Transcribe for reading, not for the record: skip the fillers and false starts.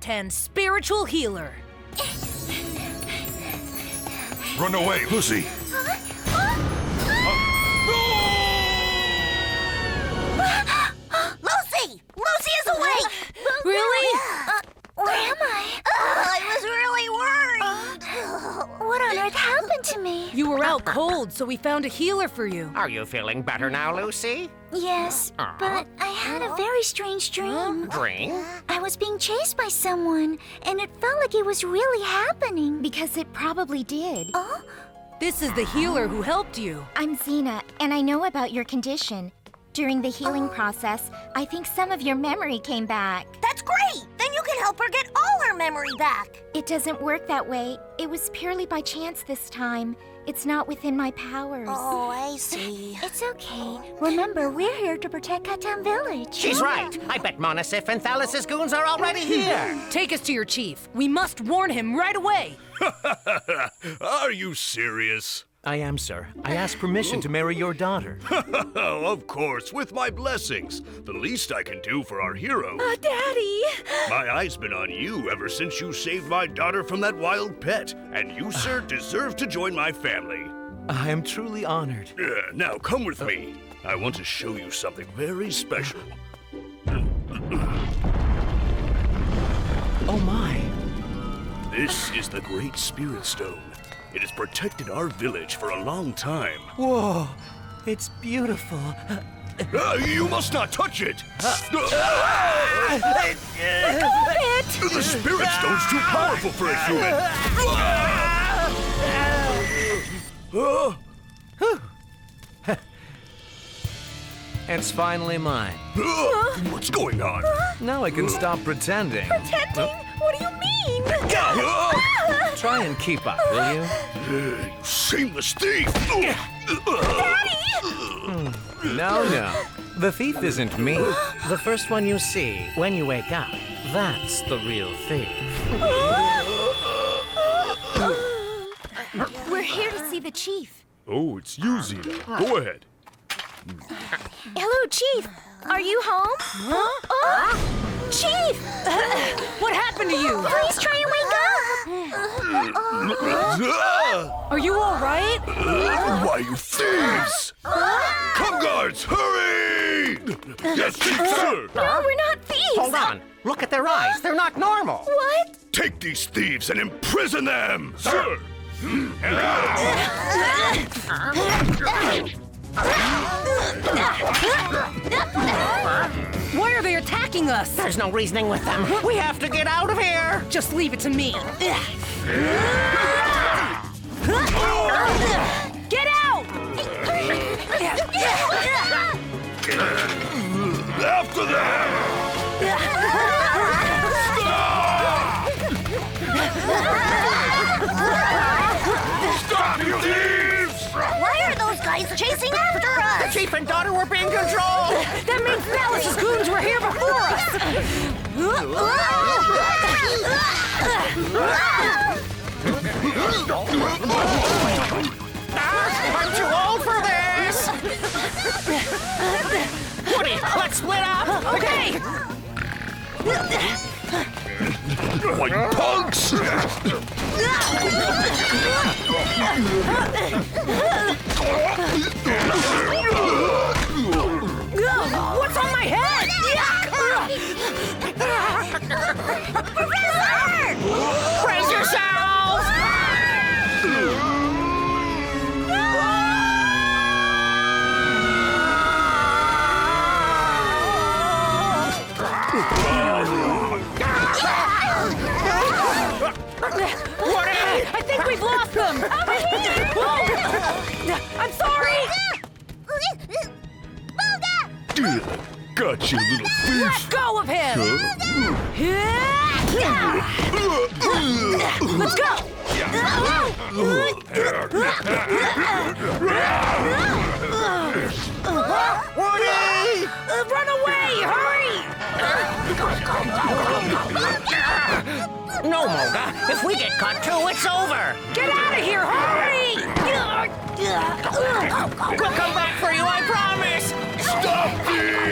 Catan spiritual healer. Run away, Lucy! Lucy! Lucy is awake! Really? Where am I? I was really worried. What on earth happened to me? You were out cold, so we found a healer for you. Are you feeling better now, Lucy? Yes, but I had a very strange dream. Dream? I was being chased by someone, and it felt like it was really happening. Because it probably did. Oh? This is the healer who helped you. I'm Xena, and I know about your condition. During the healing process, I think some of your memory came back. That's great! Then you can help her get all her memory back. It doesn't work that way. It was purely by chance this time. It's not within my powers. Oh, I see. It's okay. Remember, we're here to protect Catan Village. She's right. I bet Monosif and Thalas's goons are already here. Take us to your chief. We must warn him right away. Are you serious? I am, sir. I asked permission to marry your daughter. Of course, with my blessings. The least I can do for our hero. Daddy! My eye's been on you ever since you saved my daughter from that wild pet. And you, sir, deserve to join my family. I am truly honored. Now, come with me. I want to show you something very special. Oh my. This is the Great Spirit Stone. It has protected our village for a long time. Whoa, it's beautiful. You must not touch it! The Spirit Stone's too powerful for a human! It's finally mine. What's going on? Now I can stop pretending. Pretending? What do you mean? Try and keep up, will you? You shameless thief! No, no. The thief isn't me. The first one you see when you wake up, that's the real thief. We're here to see the chief. Oh, it's you, Xena. Go ahead. Hello, Chief. Are you home? Huh? Chief! What happened to you? Please try and wake up. Are you all right? Why, you thieves! Come, guards, hurry! Yes, sir! No, we're not thieves. Hold on. Look at their eyes. They're not normal. What? Take these thieves and imprison them! Sir! Why are they attacking us? There's no reasoning with them. We have to get out of here. Just leave it to me. Get out! After them! Stop, you thieves! Why are those guys chasing after us? The chief and daughter were being controlled. That means Thalas's goons were here before I'm too old for this. Woody, let's split up. Okay! White punks! What's on my head? Brace yourselves. I think we've lost them! I'm sorry! Got you, little thief! Let go of him! Let's go! Woody! Run away! Hurry! No, Moga. If we get caught too, it's over. Get out of here! Hurry! We'll come back for you, I promise. Stop thieves!